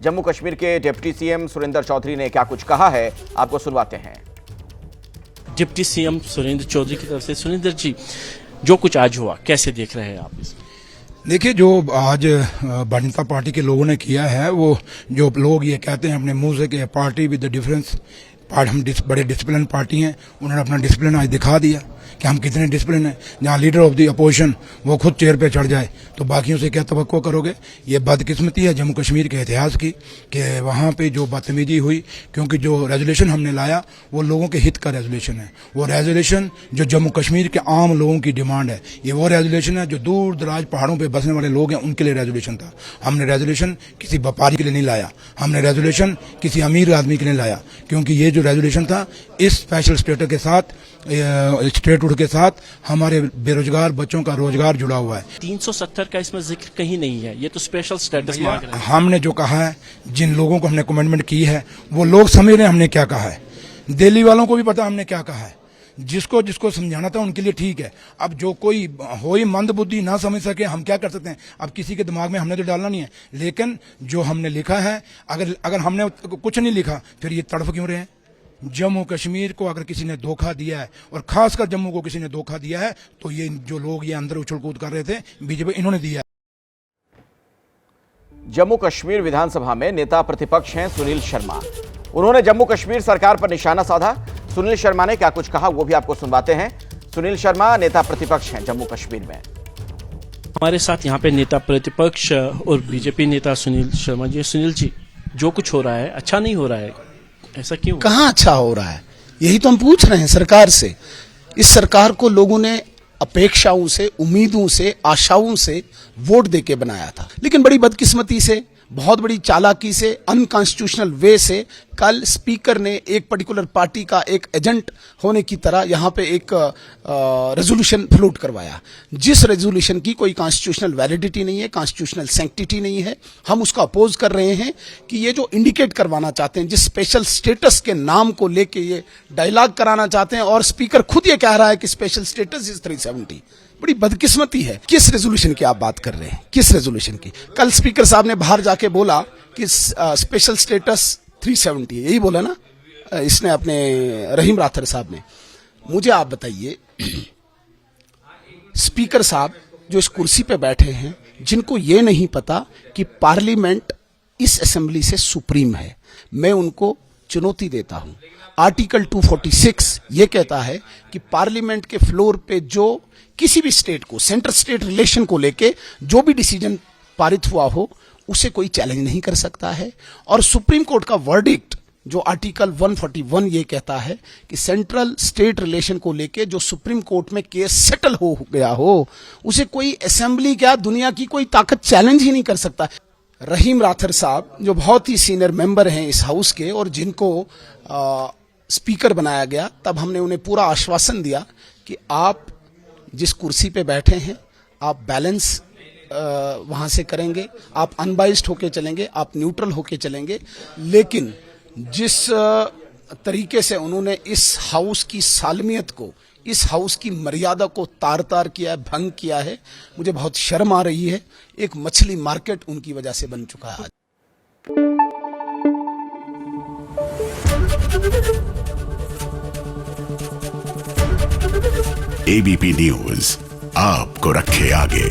जम्मू कश्मीर के deputy CM Surendra Chaudhary ने क्या कुछ कहा है, आपको सुनवाते हैं। डिप्टी सीएम सुरेंद्र चौधरी की तरफ से। सुरेंद्र जी, जो कुछ आज हुआ कैसे देख रहे हैं आप इसको? देखिए, जो आज भारतीय जनता पार्टी के लोगों ने किया है, वो जो लोग ये कहते हैं अपने मुंह से कि पार्टी विद द डिफरेंस, हम बड़े डिसिप्लिन पार्टी हैं, उन्होंने अपना डिसिप्लिन आज दिखा दिया कि हम कितने डिसिप्लिन हैं। जहाँ लीडर ऑफ द अपोजिशन वो खुद चेयर पे चढ़ जाए तो बाकियों से क्या तवक्को करोगे। ये बदकिस्मती है जम्मू कश्मीर के इतिहास की कि वहाँ पे जो बदतमीजी हुई, क्योंकि जो रेजोल्यूशन हमने लाया वो लोगों के हित का रेजोल्यूशन है। वो रेजोल्यूशन जो जम्मू कश्मीर के आम लोगों की डिमांड है, ये वो रेजोल्यूशन है जो दूर दराज पहाड़ों पर बसने वाले लोग हैं उनके लिए रेजोल्यूशन था। हमने रेजोल्यूशन किसी व्यापारी के लिए नहीं लाया, हमने रेजोल्यूशन किसी अमीर आदमी के लिए लाया, क्योंकि ये जो रेजोल्यूशन था इस स्पेशल स्टेटस के साथ, स्टेटहुड के साथ हमारे बेरोजगार बच्चों का रोजगार जुड़ा हुआ है। 370 का इसमें जिक्र कहीं नहीं है, ये तो स्पेशल स्टेटस मांग रहे हैं। हमने जो कहा है, जिन लोगों को हमने कमिटमेंट की है वो लोग समझ रहे हैं हमने क्या कहा है। दिल्ली वालों को भी पता हमने क्या कहा है। जिसको जिसको समझाना था उनके लिए ठीक है। अब जो कोई होई मंद बुद्धि ना समझ सके, हम क्या कर सकते हैं। अब किसी के दिमाग में हमने तो डालना नहीं है, लेकिन जो हमने लिखा है, अगर हमने कुछ नहीं लिखा फिर ये तड़फ क्यों रहे हैं। जम्मू कश्मीर को अगर किसी ने धोखा दिया है, और खासकर जम्मू को किसी ने धोखा दिया है, तो ये जो लोग ये अंदर उछल कूद कर रहे थे बीजेपी, इन्होंने दिया है। जम्मू कश्मीर विधानसभा में नेता प्रतिपक्ष हैं सुनील शर्मा। उन्होंने जम्मू कश्मीर सरकार पर निशाना साधा। सुनील शर्मा ने क्या कुछ कहा वो भी आपको सुनवाते हैं। सुनील शर्मा नेता प्रतिपक्ष हैं जम्मू कश्मीर में। हमारे साथ यहाँ पे नेता प्रतिपक्ष और बीजेपी नेता सुनील शर्मा जी। सुनील जी, जो कुछ हो रहा है अच्छा नहीं हो रहा है, ऐसा क्यों? कहाँ अच्छा हो रहा है, यही तो हम पूछ रहे हैं सरकार से। इस सरकार को लोगों ने अपेक्षाओं से, उम्मीदों से, आशाओं से वोट देके बनाया था, लेकिन बड़ी बदकिस्मती से, बहुत बड़ी चालाकी से, अनकॉन्स्टिट्यूशनल वे से कल स्पीकर ने एक पर्टिकुलर पार्टी का एक एजेंट होने की तरह यहाँ पे एक रेजोल्यूशन फ्लोट करवाया, जिस रेजोल्यूशन की कोई कॉन्स्टिट्यूशनल वैलिडिटी नहीं है, कॉन्स्टिट्यूशनल सैंक्टिटी नहीं है। हम उसका अपोज कर रहे हैं कि ये जो इंडिकेट करवाना चाहते हैं, जिस स्पेशल स्टेटस के नाम को लेके ये डायलॉग कराना चाहते हैं, और स्पीकर खुद ये कह रहा है कि स्पेशल स्टेटस इज 370। बड़ी बदकिस्मती है। किस रेजोल्यूशन की आप बात कर रहे हैं, किस रेजोल्यूशन की? कल स्पीकर साहब ने बाहर जाके बोला कि स्पेशल स्टेटस 370 है, यही बोला ना इसने, अपने रहीम राठौर साहब ने। मुझे आप बताइए, स्पीकर साहब जो इस कुर्सी पे बैठे हैं, जिनको ये नहीं पता कि पार्लियामेंट इस असेंबली से सुप्रीम है, मैं उनको चुनौती देता हूं। आर्टिकल 246 ये कहता है कि पार्लियामेंट के फ्लोर पे जो किसी भी स्टेट को, सेंटर स्टेट रिलेशन को लेके जो भी डिसीजन पारित हुआ हो, उसे कोई चैलेंज नहीं कर सकता है। और सुप्रीम कोर्ट का वर्डिक्ट जो आर्टिकल 141 ये कहता है कि सेंट्रल स्टेट रिलेशन को लेके जो सुप्रीम कोर्ट में केस सेटल हो गया हो, उसे कोई असेंबली, क्या दुनिया की कोई ताकत चैलेंज ही नहीं कर सकता। रहीम राठौर साहब जो बहुत ही सीनियर मेंबर हैं इस हाउस के, और जिनको स्पीकर बनाया गया, तब हमने उन्हें पूरा आश्वासन दिया कि आप जिस कुर्सी पे बैठे हैं, आप बैलेंस वहां से करेंगे, आप अनबाइस्ड होके चलेंगे, आप न्यूट्रल होके चलेंगे। लेकिन जिस तरीके से उन्होंने इस हाउस की सालमियत को, इस हाउस की मर्यादा को तार तार किया है, भंग किया है, मुझे बहुत शर्म आ रही है। एक मछली मार्केट उनकी वजह से बन चुका है आज। एबीपी न्यूज आपको रखे आगे।